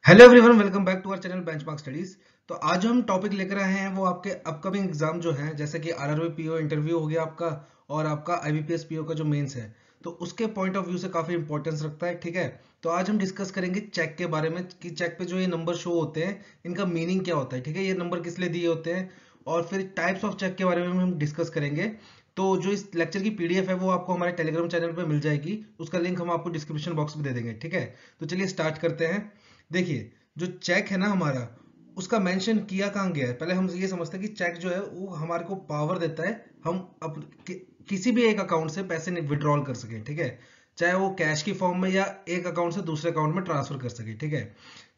Hello everyone, welcome back to our channel benchmark studies. तो आज जो हम टॉपिक लेकर आए हैं वो आपके अपकमिंग एग्जाम जो हैं, जैसे कि आरआरबी पीओ इंटरव्यू हो गया आपका, और आपका आईबीपीएस पीओ का जो मेंस है, तो उसके पॉइंट ऑफ व्यू से काफी इंपॉर्टेंस रखता है। ठीक है, तो आज हम डिस्कस करेंगे चेक के बारे में कि चेक पे जो ये नंबर शो होते हैं इनका मीनिंग क्या होता है। ठीक है, ये नंबर किस लिए दिए होते हैं, और फिर टाइप्स ऑफ चेक के बारे में हम डिस्कस करेंगे। तो जो इस लेक्चर की पीडीएफ है वो आपको हमारे टेलीग्राम चैनल पे मिल जाएगी, उसका लिंक हम आपको डिस्क्रिप्शन बॉक्स में दे देंगे। ठीक है, तो चलिए स्टार्ट करते हैं। देखिए, जो चेक है ना हमारा, उसका मेंशन किया कहाँ गया है। पहले हम ये समझते हैं कि चेक जो है वो हमारे को पावर देता है, हम किसी भी एक अकाउंट से पैसे विड्रॉल कर सके। ठीक है, चाहे वो कैश की फॉर्म में या एक अकाउंट से दूसरे अकाउंट में ट्रांसफर कर सके। ठीक है,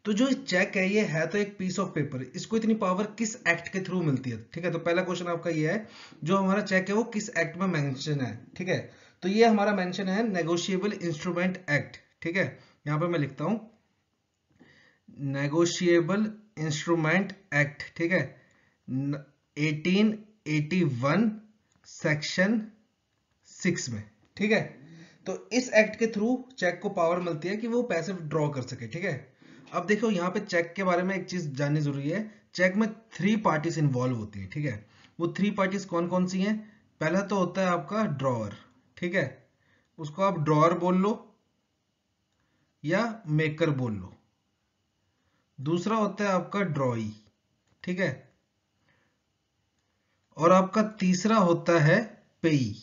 तो जो चेक है ये है तो एक पीस ऑफ पेपर, इसको इतनी पावर किस एक्ट के थ्रू मिलती है। ठीक है, तो पहला क्वेश्चन आपका ये है, जो हमारा चेक है वो किस एक्ट में मेंशन है। ठीक है, तो ये हमारा मेंशन है नेगोशिएबल इंस्ट्रूमेंट एक्ट। ठीक है, यहाँ पे मैं लिखता हूं नेगोशिएबल इंस्ट्रूमेंट एक्ट। ठीक है, 1881 सेक्शन 6 में। ठीक है, तो इस एक्ट के थ्रू चेक को पावर मिलती है कि वो पैसे ड्रॉ कर सके। ठीक है, अब देखो यहाँ पे चेक के बारे में एक चीज जाननी जरूरी है। चेक में 3 पार्टीज इन्वॉल्व होती है। ठीक है, वो 3 पार्टीज कौन कौन सी हैं? पहला तो होता है आपका ड्रॉअर। ठीक है, उसको आप ड्रॉअर बोल लो या मेकर बोल लो। दूसरा होता है आपका ड्रॉई। ठीक है, और आपका तीसरा होता है पेई।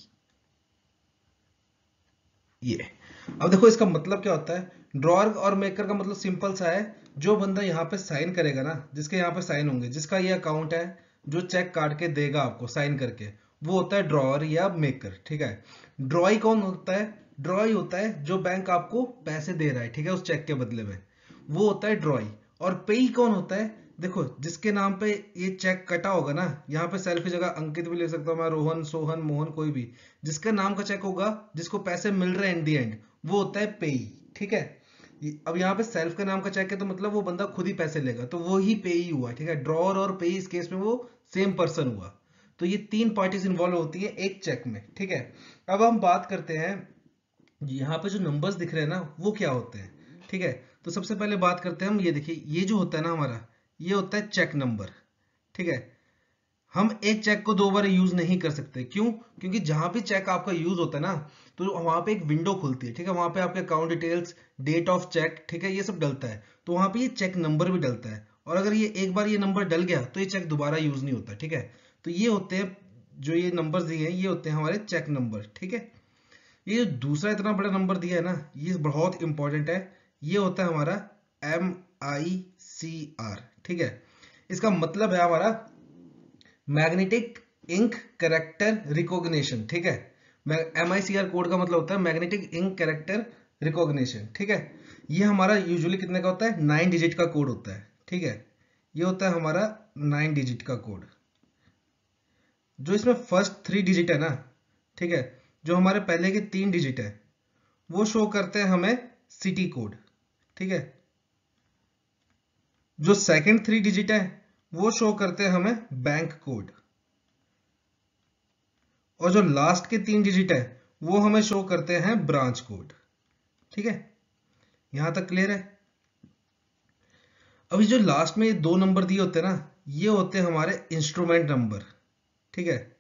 ये, अब देखो इसका मतलब क्या होता है। ड्रॉअर और मेकर का मतलब सिंपल सा है, जो बंदा यहाँ पे साइन करेगा ना, जिसके यहाँ पे साइन होंगे, जिसका ये अकाउंट है, जो चेक काट के देगा आपको साइन करके, वो होता है ड्रॉअर या मेकर। ठीक है, ड्रॉई कौन होता है? ड्रॉई होता है जो बैंक आपको पैसे दे रहा है, ठीक है, उस चेक के बदले में, वो होता है ड्रॉई। और पेई कौन होता है? देखो, जिसके नाम पे ये चेक कटा होगा ना, यहाँ पे सेल्फ की जगह अंकित भी ले सकता हूँ मैं, रोहन, सोहन, मोहन, कोई भी, जिसका नाम का चेक होगा, जिसको पैसे मिल रहे हैं इन दी एंड, वो होता है पेई। ठीक है, अब यहाँ पे सेल्फ के नाम का चेक है तो मतलब वो बंदा खुद ही पैसे लेगा, तो वो ही पेई हुआ। ठीक है, ड्रॉअर और पेई इस केस में वो सेम पर्सन हुआ। तो ये 3 पार्टीज इन्वॉल्व होती है एक चेक में। ठीक है, अब हम बात करते हैं यहाँ पे जो नंबर्स दिख रहे हैं ना वो क्या होते हैं। ठीक है, तो सबसे पहले बात करते हैं हम, ये देखिए, ये जो होता है ना हमारा, ये होता है चेक नंबर। ठीक है, हम एक चेक को 2 बार यूज नहीं कर सकते। क्यों? क्योंकि जहां भी चेक आपका यूज होता है ना, तो वहां पे एक विंडो खुलती है। ठीक है, वहां पे आपके account details, date of check, ठीक है, ये सब डलता है, तो वहां पे ये चेक नंबर भी डलता है। और अगर ये एक बार ये नंबर डल गया तो ये चेक दोबारा यूज नहीं होता। ठीक है, तो ये होते हैं, जो ये नंबर दिए हैं ये होते हैं हमारे चेक नंबर। ठीक है, ये जो दूसरा इतना बड़ा नंबर दिया है ना, ये बहुत इंपॉर्टेंट है। ये होता है हमारा MICR। ठीक है, इसका मतलब है हमारा मैग्नेटिक इंक कैरेक्टर रिकॉग्निशन। ठीक है, MICR कोड का मतलब होता है मैग्नेटिक इंक कैरेक्टर रिकॉग्निशन। ठीक है, ये हमारा यूजुअली कितने का होता है? 9 डिजिट का कोड होता है। ठीक है, ये होता है हमारा 9 डिजिट का कोड। जो इसमें फर्स्ट 3 डिजिट है ना, ठीक है, जो हमारे पहले के 3 डिजिट है, वो शो करते हैं हमें सिटी कोड। ठीक है, जो सेकंड 3 डिजिट है वो शो करते हैं हमें बैंक कोड, और जो लास्ट के 3 डिजिट है वो हमें शो करते हैं ब्रांच कोड। ठीक है, यहां तक क्लियर है? अभी जो लास्ट में ये 2 नंबर दिए होते हैं ना, ये होते हैं हमारे इंस्ट्रूमेंट नंबर। ठीक है,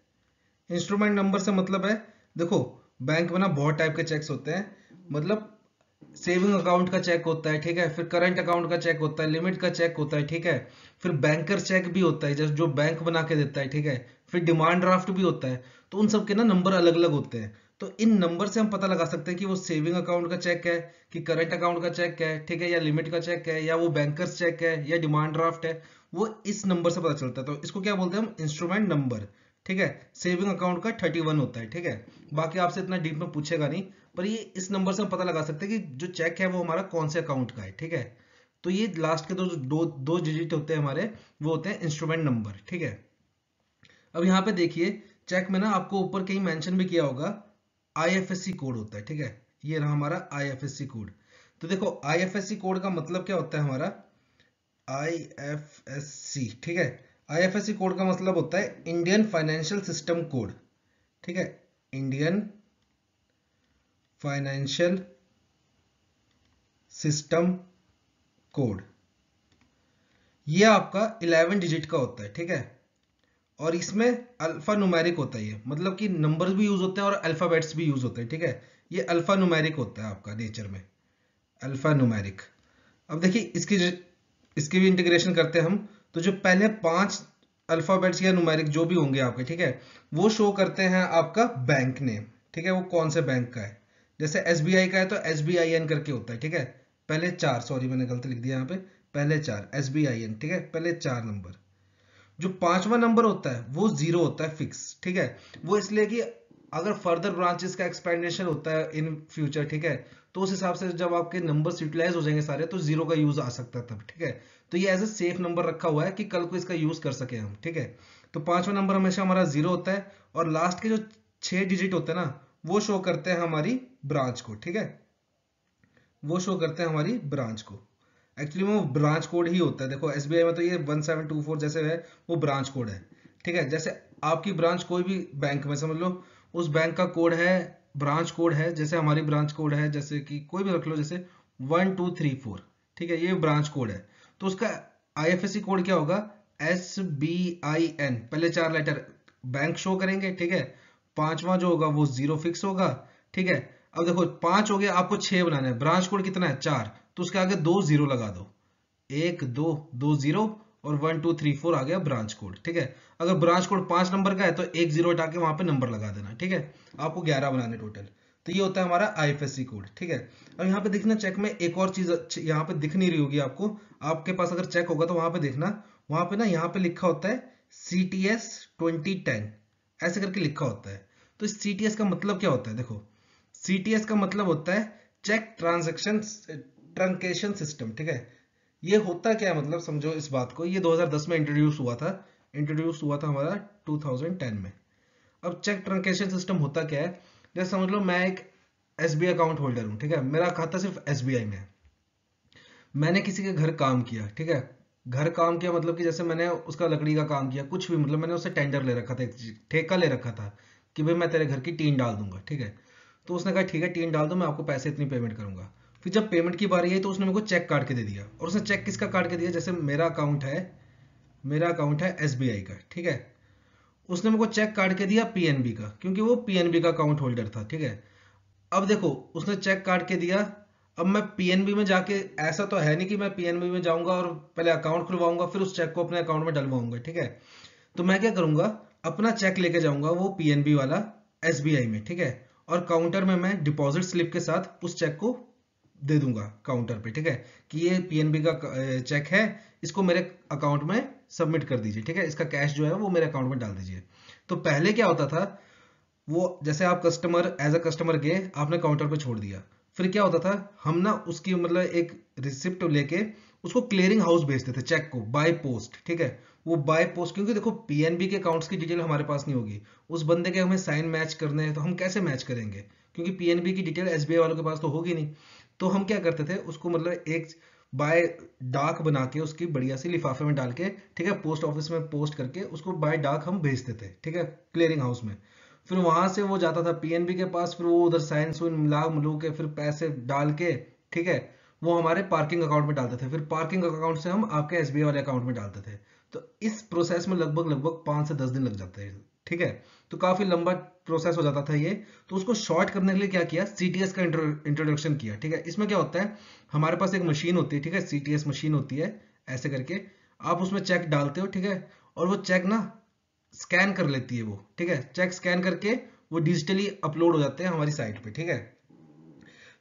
इंस्ट्रूमेंट नंबर से मतलब है, देखो, बैंक में ना बहुत टाइप के चेक्स होते हैं, मतलब सेविंग अकाउंट का चेक होता है, ठीक है, फिर करंट अकाउंट का चेक होता है, लिमिट का चेक होता है, ठीक है, फिर बैंकर चेक भी होता है, जैसे जो बैंक बना के देता है, ठीक है, फिर डिमांड ड्राफ्ट भी होता है। तो उन सब के ना नंबर अलग अलग होते हैं, तो इन नंबर से हम पता लगा सकते हैं कि वो सेविंग अकाउंट का चेक है, कि करंट अकाउंट का चेक है, ठीक है, या लिमिट का चेक है, या वो बैंकर्स चेक है, या डिमांड ड्राफ्ट है। वो इस नंबर से पता चलता है, तो इसको क्या बोलते हैं हम? Instrument number. ठीक है, सेविंग अकाउंट का 31 होता है। ठीक है, बाकी आपसे इतना डीप में पूछेगा नहीं, पर ये इस नंबर से हम पता लगा सकते हैं कि जो चेक है वो हमारा कौन से अकाउंट का है। ठीक है, तो ये लास्ट के दो डिजिट होते हैं हमारे, वो होते हैं इंस्ट्रूमेंट नंबर। ठीक है, अब यहाँ पे देखिए, चेक में ना आपको ऊपर कहीं मेंशन भी किया होगा, IFSC कोड होता है। ठीक है, ये रहा हमारा IFSC कोड। तो देखो, IFSC कोड का मतलब क्या होता है हमारा? IFSC, ठीक है, IFSC कोड का मतलब होता है इंडियन फाइनेंशियल सिस्टम कोड। ठीक है, इंडियन फाइनेंशियल सिस्टम कोड। ये आपका 11 डिजिट का होता है, ठीक है। और इसमें अल्फा न्यूमेरिक होता है, ये मतलब कि नंबर्स भी यूज होते हैं और अल्फाबेट्स भी यूज होते हैं, ठीक है। ये अल्फा न्यूमेरिक होता है आपका नेचर में, अल्फा न्यूमेरिक। अब देखिए इसकी भी इंटीग्रेशन करते हैं हम। तो जो पहले 5 अल्फाबेट्स या न्यूमेरिक जो भी होंगे आपके, ठीक है, वो शो करते हैं आपका बैंक नेम, ठीक है, वो कौन से बैंक का है। जैसे एसबीआई का है तो SBIN करके होता है, ठीक है। पहले 4, सॉरी मैंने गलती लिख दिया यहाँ पे, पहले 4 SBIN, ठीक है, पहले 4 नंबर। जो 5वां नंबर होता है वो 0 होता है, फिक्स, ठीक है। वो इसलिए कि अगर फर्दर ब्रांचेस का एक्सपेंडेशन होता है इन फ्यूचर, ठीक है, तो उस हिसाब से जब आपके नंबर्स यूटिलाइज हो जाएंगे सारे, तो 0 का यूज आ सकता है तब, ठीक है। तो ये एज ए सेफ नंबर रखा हुआ है कि कल को इसका यूज कर सके हम, ठीक है। तो 5वां नंबर हमेशा हमारा 0 होता है, और लास्ट के जो 6 डिजिट होते हैं ना, वो शो करते हैं हमारी ब्रांच को, ठीक है, वो शो करते हैं हमारी ब्रांच को। एक्चुअली वो ब्रांच कोड ही होता है। देखो एसबीआई में तो ये 1724 जैसे है, वो ब्रांच कोड है, ठीक है। जैसे आपकी ब्रांच कोई भी बैंक में समझ लो, उस बैंक का कोड है, ब्रांच कोड है, जैसे हमारी ब्रांच कोड है, जैसे कि कोई भी रख लो, जैसे 1234, ठीक है, ये ब्रांच कोड है। तो उसका आईएफएससी कोड क्या होगा, SBIN, पहले 4 लेटर बैंक शो करेंगे, ठीक है। 5वां जो होगा वो 0 फिक्स होगा, ठीक है। अब देखो 5 हो गया, आपको 6 बनाना है, ब्रांच कोड कितना है 4, तो उसके आगे 2 0 लगा दो, 1 2 2 0, और 1 2 3 4 आ गया ब्रांच कोड, ठीक है। अगर ब्रांच कोड 5 नंबर का है तो 1 0 हटा के वहां पे नंबर लगा देना, ठीक है। आपको 11 बनाने टोटल। तो ये होता है हमारा आईएफएससी कोड, ठीक है। अब यहाँ पे देखना, चेक में एक और चीज यहाँ पे दिख नहीं रही होगी आपको, आपके पास अगर चेक होगा तो वहां पे देखना, वहां पे ना यहाँ पे लिखा होता है CTS 2010, ऐसे करके लिखा होता है। तो इस CTS का मतलब क्या होता है, देखो CTS का मतलब होता है चेक ट्रांजैक्शन ट्रंकेशन सिस्टम, ठीक है। ये होता क्या है, मतलब समझो इस बात को, ये 2010 में इंट्रोड्यूस हुआ था हमारा 2010 में। अब चेक ट्रंकेशन सिस्टम होता क्या है, जैसे समझ लो मैं एक SBI अकाउंट होल्डर हूं, ठीक है, मेरा खाता सिर्फ SBI में है। मैंने किसी के घर काम किया, ठीक है, घर काम किया मतलब कि जैसे मैंने उसका लकड़ी का काम किया, कुछ भी, मतलब मैंने उससे टेंडर ले रखा था, ठेका ले रखा था कि भाई मैं तेरे घर की टीन डाल दूंगा, ठीक है। तो उसने कहा ठीक है टीन डाल दो, मैं आपको पैसे इतनी पेमेंट करूंगा। फिर जब पेमेंट की बारी आई तो उसने मेरे को चेक काट के दे दिया, और उसने चेक किसका काट के दिया, जैसे मेरा अकाउंट है SBI का, ठीक है। उसने मेरे को चेक काट के दिया PNB का, क्योंकि वो PNB का अकाउंट होल्डर था, ठीक है। अब देखो उसने चेक काट के दिया, अब मैं PNB में जाके, ऐसा तो है नहीं कि मैं PNB में जाऊंगा और पहले अकाउंट खुलवाऊंगा फिर उस चेक को अपने अकाउंट में डलवाऊंगा, ठीक है। तो मैं क्या करूंगा, अपना चेक लेके जाऊंगा वो PNB वाला SBI में, ठीक है, और काउंटर में मैं डिपॉजिट स्लिप के साथ उस चेक को दे दूंगा काउंटर पे, ठीक है, कि ये PNB का चेक है, इसको मेरे अकाउंट में सबमिट कर दीजिए, ठीक है, इसका कैश जो है वो मेरे अकाउंट में डाल दीजिए। तो पहले क्या होता था, वो जैसे आप कस्टमर, एज अ कस्टमर गए, आपने काउंटर पे छोड़ दिया, फिर क्या होता था, हम ना उसकी मतलब एक रिसिप्ट लेके उसको क्लियरिंग हाउस भेजते थे, चेक को बाय पोस्ट, ठीक है। वो बाय पोस्ट, क्योंकि देखो PNB के अकाउंट्स की डिटेल हमारे पास नहीं होगी, उस बंदे के हमें साइन मैच करने हैं, तो हम कैसे मैच करेंगे, क्योंकि PNB की डिटेल SBI वालों के पास तो होगी नहीं। तो हम क्या करते थे, उसको मतलब एक बाय डाक बना के उसकी बढ़िया सी लिफाफे में डाल के, ठीक है, पोस्ट ऑफिस में पोस्ट करके उसको बाय डाक हम भेजते थे, ठीक है, क्लियरिंग हाउस में। फिर वहां से वो जाता था PNB के पास, फिर वो उधर साइन सुइन मिला मिलू के फिर पैसे डाल के, ठीक है, वो हमारे पार्किंग अकाउंट में डालते थे, फिर पार्किंग अकाउंट से हम आपके SBI वाले अकाउंट में डालते थे। तो इस प्रोसेस में लगभग लगभग 5 से 10 दिन लग जाते हैं, ठीक है। तो काफी लंबा प्रोसेस हो जाता था ये। तो उसको शॉर्ट करने के लिए क्या किया, CTS का इंट्रोडक्शन किया, ठीक है। इसमें क्या होता है, हमारे पास एक मशीन होती है, ठीक है, CTS मशीन होती है, ऐसे करके आप उसमें चेक डालते हो, ठीक है, और वो चेक ना स्कैन कर लेती है वो, ठीक है, चेक स्कैन करके वो डिजिटली अपलोड हो जाते हैं हमारी साइट पे, ठीक है।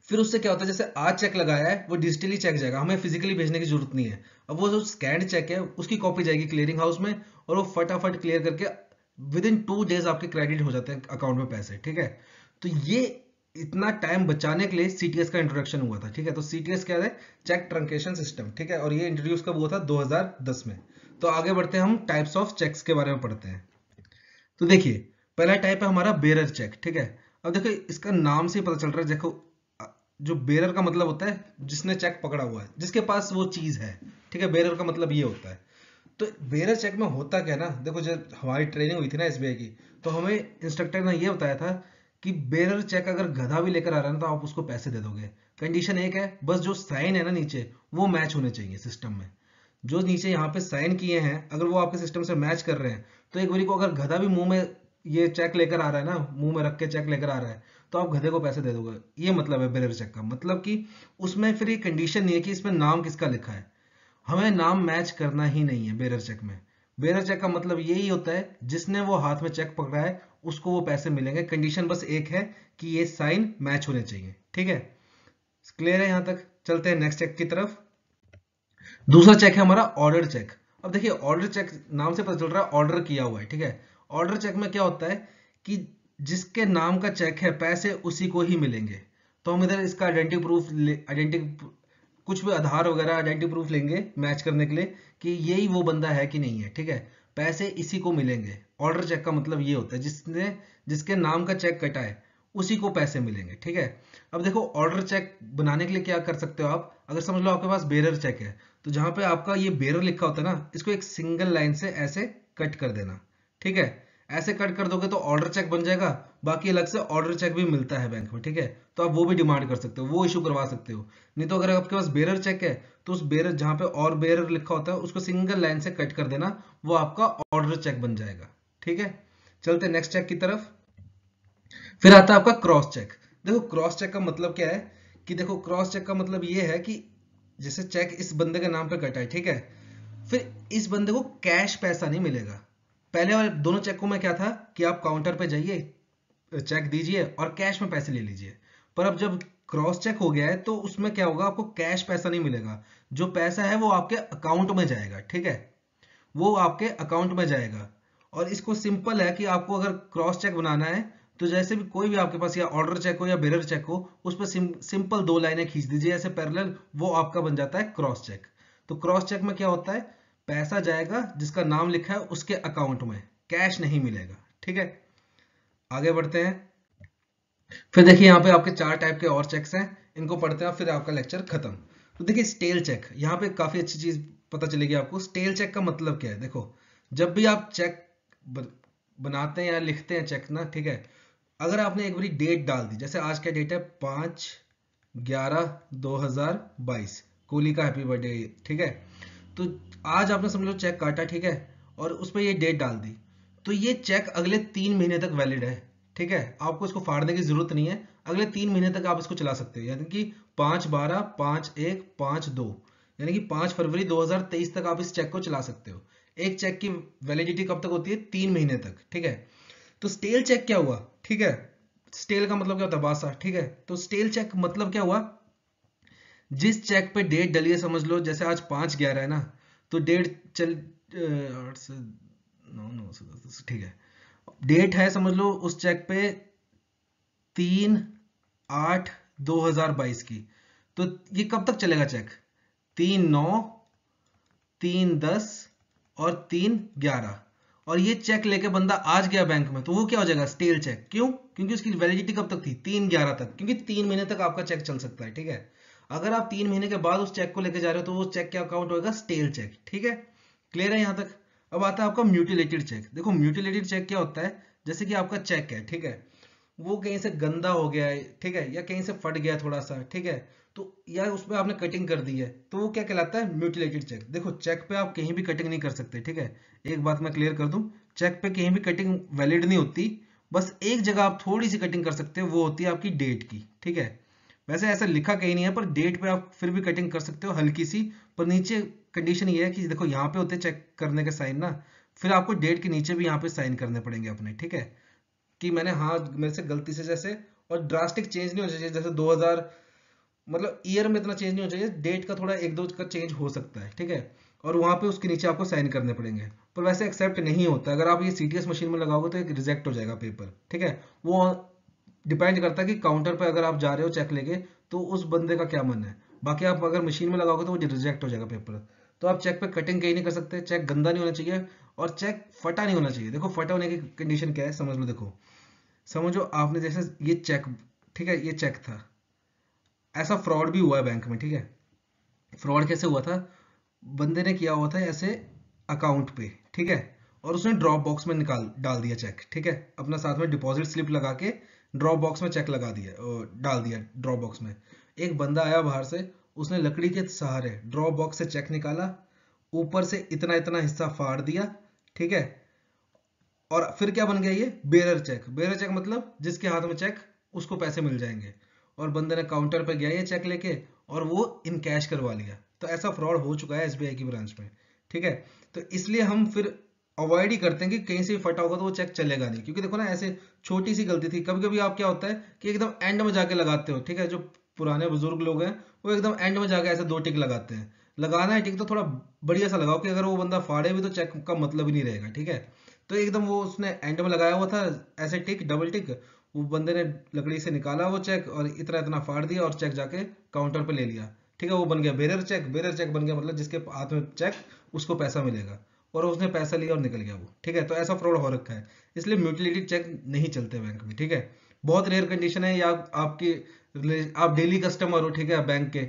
फिर उससे क्या होता है, जैसे आज चेक लगाया है वो डिजिटली चेक जाएगा, हमें फिजिकली भेजने की जरूरत नहीं है। अब वो जो स्कैन चेक है उसकी कॉपी जाएगी क्लियरिंग हाउस में, और वो फटाफट क्लियर करके विद इन 2 डेज आपके क्रेडिट हो जाते हैं अकाउंट में पैसे, ठीक है। तो ये इतना टाइम बचाने के लिए CTS का इंट्रोडक्शन हुआ था, ठीक है। तो CTS क्या है, चेक ट्रंकेशन सिस्टम, ठीक है, और ये इंट्रोड्यूस कब हुआ था, 2010 में। तो आगे बढ़ते हैं, हम टाइप्स ऑफ चेक्स के बारे में पढ़ते हैं। तो देखिए पहला टाइप है हमारा बेरर चेक, ठीक है। अब देखो इसका नाम से ही पता चल रहा है, देखो जो बेरर का मतलब होता है जिसने चेक पकड़ा हुआ है, जिसके पास वो चीज है, ठीक है, बेरर का मतलब ये होता है। तो बेरर चेक में होता क्या है ना, देखो जब हमारी ट्रेनिंग हुई थी ना SBI की, तो हमें इंस्ट्रक्टर ने ये बताया था कि बेरर चेक अगर गधा भी लेकर आ रहा है ना तो आप उसको पैसे दे दोगे। कंडीशन एक है बस, जो साइन है ना नीचे वो मैच होने चाहिए सिस्टम में। जो नीचे यहाँ पे साइन किए हैं अगर वो आपके सिस्टम से मैच कर रहे हैं, तो एक बारी को अगर गधा भी मुंह में ये चेक लेकर आ रहा है ना, मुंह में रख के चेक लेकर आ रहा है, तो आप गधे को पैसे दे दोगे। ये मतलब है बेरर चेक का, मतलब कि उसमें फिर ये कंडीशन नहीं है कि इसमें नाम किसका लिखा है, हमें नाम मैच करना ही नहीं है बेरर चेक में। बेरर चेक का मतलब यही होता है जिसने वो हाथ में चेक पकड़ा है उसको वो पैसे मिलेंगे, कंडीशन बस एक है कि ये साइन मैच होने चाहिए। ठीक है, क्लियर है यहां तक? चलते हैं नेक्स्ट चेक की तरफ। दूसरा चेक है हमारा ऑर्डर चेक। अब देखिए ऑर्डर चेक नाम से पता चल रहा है ऑर्डर किया हुआ है। ठीक है, ऑर्डर चेक में क्या होता है कि जिसके नाम का चेक है पैसे उसी को ही मिलेंगे। तो हम इधर इसका आइडेंटिटी प्रूफ, आइडेंटिटी कुछ भी आधार वगैरह आइडेंटिटी प्रूफ लेंगे मैच करने के लिए कि यही वो बंदा है कि नहीं है। ठीक है, पैसे इसी को मिलेंगे। ऑर्डर चेक का मतलब ये होता है जिसने जिसके नाम का चेक कटा है उसी को पैसे मिलेंगे। ठीक है, अब देखो ऑर्डर चेक बनाने के लिए क्या कर सकते हो आप, अगर समझ लो आपके पास बेरर चेक है, तो जहां पे आपका ये बेरर लिखा होता है ना, इसको एक सिंगल लाइन से ऐसे कट कर देना। ठीक है, ऐसे कट कर दोगे तो ऑर्डर चेक बन जाएगा। बाकी अलग से ऑर्डर चेक भी मिलता है बैंक में। ठीक है, तो आप वो भी डिमांड कर सकते हो, वो इशू करवा सकते हो। नहीं तो अगर आपके पास बेरर चेक है तो उस बेरर जहां पे और बेरर लिखा होता है उसको सिंगल लाइन से कट कर देना, वो आपका ऑर्डर चेक बन जाएगा। ठीक है, चलते नेक्स्ट चेक की तरफ। फिर आता है आपका क्रॉस चेक। देखो क्रॉस चेक का मतलब क्या है कि देखो क्रॉस चेक का मतलब ये है कि जैसे चेक इस बंदे के नाम पे कटा है, ठीक है, फिर इस बंदे को कैश पैसा नहीं मिलेगा। पहले वाले दोनों चेकों में क्या था कि आप काउंटर पे जाइए, चेक दीजिए और कैश में पैसे ले लीजिए। पर अब जब क्रॉस चेक हो गया है तो उसमें क्या होगा, आपको कैश पैसा नहीं मिलेगा। जो पैसा है वो आपके अकाउंट में जाएगा। ठीक है, वो आपके अकाउंट में जाएगा। और इसको सिंपल है कि आपको अगर क्रॉस चेक बनाना है तो जैसे भी कोई भी आपके पास या ऑर्डर चेक हो या बेरर चेक हो, उस पर सिंपल दो लाइनें खींच दीजिए ऐसे पैरेलल, वो आपका बन जाता है क्रॉस चेक। तो क्रॉस चेक में क्या होता है, पैसा जाएगा जिसका नाम लिखा है उसके अकाउंट में, कैश नहीं मिलेगा। ठीक है, आगे बढ़ते हैं। फिर देखिए यहाँ पे आपके चार टाइप के और चेक्स हैं, इनको पढ़ते हैं फिर आपका लेक्चर खत्म। तो देखिए स्टेल चेक, यहाँ पे काफी अच्छी चीज पता चलेगी आपको। स्टेल चेक का मतलब क्या है, देखो जब भी आप चेक बनाते हैं या लिखते हैं चेक ना, ठीक है, अगर आपने एक बारी डेट डाल दी, जैसे आज का डेट है 5/11/2022, कोहली का हैप्पी बर्थडे, ठीक है, तो आज आपने समझ लो चेक काटा, ठीक है, और उस पर ये डेट डाल दी, तो ये चेक अगले 3 महीने तक वैलिड है। ठीक है, आपको इसको फाड़ने की जरूरत नहीं है, अगले 3 महीने तक आप इसको चला सकते हो, यानी कि 5/12/5/1/5/2, यानी कि 5 फरवरी 2023 तक आप इस चेक को चला सकते हो। एक चेक की वैलिडिटी कब तक होती है, 3 महीने तक। ठीक है, तो स्टेल चेक क्या हुआ, ठीक है, स्टेल का मतलब क्या होता है, बासा। ठीक है, तो स्टेल चेक मतलब क्या हुआ, जिस चेक पे डेट डली है, समझ लो जैसे आज 5/11 है ना, तो डेट चल 8 से 9, 9 से 10, ठीक है, डेट है समझ लो उस चेक पे 3/8/2022 की, तो ये कब तक चलेगा चेक, 3/9, 3/10 और 3/11। और ये चेक लेके बंदा आज गया बैंक में, तो वो क्या हो जाएगा, स्टेल चेक। क्यों, क्योंकि उसकी वैलिडिटी कब तक थी, 3/11 तक, क्योंकि 3 महीने तक आपका चेक चल सकता है। ठीक है, अगर आप 3 महीने के बाद उस चेक को लेके जा रहे हो तो वो चेक क्या अकाउंट होगा, स्टेल चेक। ठीक है, क्लियर है यहां तक? अब आता है आपका म्यूटिलेटेड चेक। देखो म्यूटिलेटेड चेक क्या होता है, जैसे कि आपका चेक है, ठीक है, वो कहीं से गंदा हो गया है, ठीक है, या कहीं से फट गया थोड़ा सा, ठीक है, तो या उसमें आपने कटिंग कर दी है, तो वो क्या कहलाता है, म्यूटिलेटेड चेक। देखो चेक पे आप कहीं भी कटिंग नहीं कर सकते। ठीक है, एक बात मैं क्लियर कर दूं, चेक पे कहीं भी कटिंग वैलिड नहीं होती, बस एक जगह आप थोड़ी सी कटिंग कर सकते हो, वो होती है आपकी डेट की। ठीक है, वैसे ऐसा लिखा कहीं नहीं है, पर डेट पे आप फिर भी कटिंग कर सकते हो हल्की सी, पर नीचे कंडीशन ये है कि देखो यहाँ पे होते चेक करने के साइन ना, फिर आपको डेट के नीचे भी यहाँ पे साइन करने पड़ेंगे अपने। ठीक है, कि मैंने, हाँ मेरे से गलती से जैसे, और ड्रास्टिक चेंज नहीं होना चाहिए, जैसे 2000, मतलब ईयर में इतना चेंज नहीं होना चाहिए, डेट का थोड़ा एक दो का चेंज हो सकता है। ठीक है, और वहां पे उसके नीचे आपको साइन करने पड़ेंगे, पर वैसे एक्सेप्ट नहीं होता। अगर आप ये सीटीएस मशीन में लगाओगे तो एक रिजेक्ट हो जाएगा पेपर। ठीक है, वो डिपेंड करता है कि काउंटर पे अगर आप जा रहे हो चेक लेके तो उस बंदे का क्या मन है, बाकी आप अगर मशीन में लगाओगे तो वो रिजेक्ट हो जाएगा पेपर। तो आप चेक पे कटिंग कहीं नहीं कर सकते, चेक गंदा नहीं होना चाहिए और चेक फटा नहीं होना चाहिए। देखो फटा होने की कंडीशन क्या है, समझ लो, देखो समझो आपने जैसे ये चेक, ठीक है, ये चेक था, ऐसा फ्रॉड भी हुआ है बैंक में। ठीक है, फ्रॉड कैसे हुआ था, बंदे ने किया हुआ था ऐसे अकाउंट पे, ठीक है, और उसने ड्रॉप बॉक्स में निकाल डाल दिया चेक। ठीक है, अपना साथ में डिपॉजिट स्लिप लगा के ड्रॉप बॉक्स में चेक लगा दिया, डाल दिया ड्रॉप बॉक्स में। एक बंदा आया बाहर से, उसने लकड़ी के सहारे ड्रॉप बॉक्स से चेक निकाला, ऊपर से इतना इतना हिस्सा फाड़ दिया, ठीक है। और फिर क्या बन गया ये बेरर चेक। बेरर चेक मतलब जिसके हाथ में चेक उसको पैसे मिल जाएंगे, और बंदे ने काउंटर पे गया ये चेक लेके और वो इन कैश करवा लिया। तो ऐसा फ्रॉड हो चुका है एसबीआई की ब्रांच में, ठीक है। तो इसलिए हम फिर अवॉइड ही करते हैं कि कहीं से भी फटा होगा तो वो चेक चलेगा नहीं, क्योंकि देखो ना ऐसे छोटी सी गलती थी। कभी कभी आप क्या होता है कि एकदम एंड में जाके लगाते हो, ठीक है। जो पुराने बुजुर्ग लोग हैं वो एकदम एंड में जाके ऐसे 2 टिक लगाते हैं। लगाना है टिक तो थोड़ा बढ़िया सा लगाओ कि अगर वो बंदा फाड़े भी तो चेक का मतलब ही नहीं रहेगा, ठीक है। तो एकदम वो उसने एंड में लगाया हुआ था ऐसे टिक, डबल टिक। वो बंदे ने लकड़ी से निकाला वो चेक और इतना इतना फाड़ दिया और चेक जाके काउंटर पे ले लिया, ठीक है। वो बन गया बेरर चेक। बेरर चेक बन गया मतलब जिसके हाथ में चेक उसको पैसा मिलेगा, और उसने पैसा लिया और निकल गया वो, ठीक है। तो ऐसा फ्रॉड हो रखा है, इसलिए म्यूटिलिटी चेक नहीं चलते बैंक में, ठीक है। बहुत रेयर कंडीशन है, या आपकी आप डेली कस्टमर हो, ठीक है, बैंक के,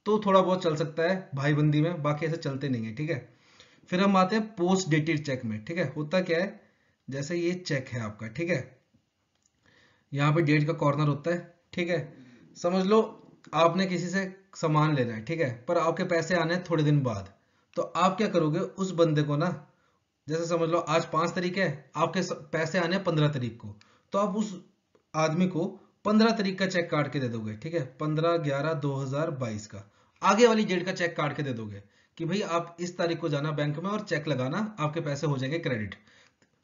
तो थोड़ा बहुत चल सकता है भाईबंदी में, बाकी ऐसे चलते नहीं है, ठीक है। फिर हम आते हैं पोस्ट डेटेड चेक में, ठीक है। होता क्या है, जैसे ये चेक है आपका, ठीक है, यहाँ पे डेट का कॉर्नर होता है, ठीक है। समझ लो आपने किसी से सामान लेना है, ठीक है, पर आपके पैसे आने हैं थोड़े दिन बाद। तो आप क्या करोगे, उस बंदे को ना, जैसे समझ लो आज 5 तारीख है, आपके पैसे आने हैं 15 तारीख को, तो आप उस आदमी को 15 तारीख का चेक काट के दे दोगे, ठीक है, 15/11/2022 का आगे वाली डेट का चेक काट के दे दोगे कि भाई आप इस तारीख को जाना बैंक में और चेक लगाना, आपके पैसे हो जाएंगे क्रेडिट।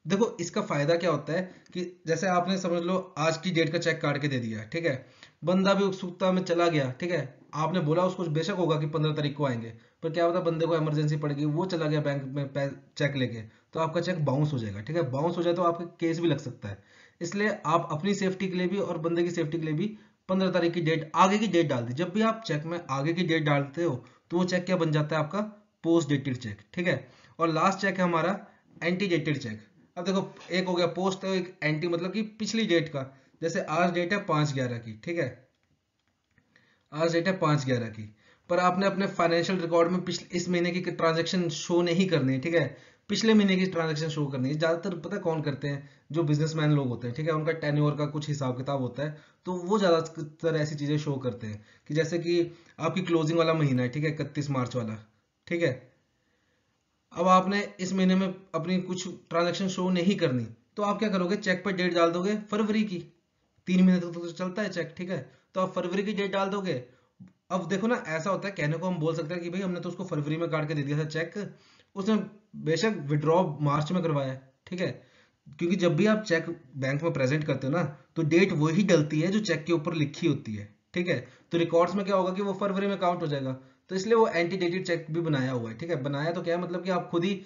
देखो इसका फायदा क्या होता है कि जैसे आपने समझ लो आज की डेट का चेक काट के दे दिया, ठीक है, बंदा भी उत्सुकता में चला गया, ठीक है। आपने बोला उसको बेशक होगा कि 15 तारीख को आएंगे, पर क्या होता बंदे को इमरजेंसी पड़ गई, वो चला गया बैंक में चेक लेके, तो आपका चेक बाउंस हो जाएगा, ठीक है। बाउंस हो जाए तो आपका केस भी लग सकता है। इसलिए आप अपनी सेफ्टी के लिए भी और बंदे की सेफ्टी के लिए भी 15 तारीख की डेट, आगे की डेट डाल दी। जब भी आप चेक में आगे की डेट डालते हो तो वो चेक क्या बन जाता है आपका, पोस्ट डेटेड चेक, ठीक है। और लास्ट चेक है हमारा एंटी डेटेड चेक। अब देखो एक हो गया पोस्ट, तो एक एंटी मतलब कि पिछली डेट का। जैसे आज डेट है 5/11 की, ठीक है, आज डेट है 5/11 की, पर आपने अपने फाइनेंशियल रिकॉर्ड में पिछले इस महीने की ट्रांजैक्शन शो नहीं करनी है, ठीक है, पिछले महीने की ट्रांजैक्शन शो करनी है। ज्यादातर पता है कौन करते हैं, जो बिजनेसमैन लोग होते हैं, ठीक है, उनका टेन्योर का कुछ हिसाब किताब होता है, तो वो ज्यादातर ऐसी चीजें शो करते हैं कि जैसे कि आपकी क्लोजिंग वाला महीना है, ठीक है, 31 मार्च वाला, ठीक है। अब आपने इस महीने में अपनी कुछ ट्रांजैक्शन शो नहीं करनी, तो आप क्या करोगे, चेक पर डेट डाल दोगे फरवरी की। 3 महीने तक तो चलता है चेक, ठीक है, तो आप फरवरी की डेट डाल दोगे। अब देखो ना ऐसा होता है, कहने को हम बोल सकते हैं कि भाई हमने तो उसको फरवरी में काट के दे दिया था चेक, उसने बेशक विड्रॉ मार्च में करवाया है, ठीक है, क्योंकि जब भी आप चेक बैंक में प्रेजेंट करते हो ना, तो डेट वही डलती है जो चेक के ऊपर लिखी होती है, ठीक है। तो रिकॉर्ड्स में क्या होगा कि वो फरवरी में काउंट हो जाएगा। तो इसलिए वो एंटी डेटेड चेक भी बनाया हुआ है, ठीक है। बनाया तो क्या है, मतलब कि आप खुद ही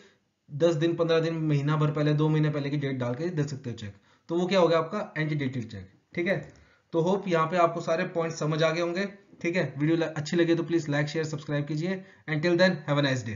10 दिन, 15 दिन, महीना भर पहले, 2 महीने पहले की डेट डाल के दे सकते हो चेक। तो वो क्या हो गया आपका एंटी डेटेड चेक, ठीक है। तो होप यहाँ पे आपको सारे पॉइंट्स समझ आ गए होंगे, ठीक है। वीडियो अच्छी लगी तो प्लीज लाइक शेयर सब्सक्राइब कीजिए, and till then have a nice day.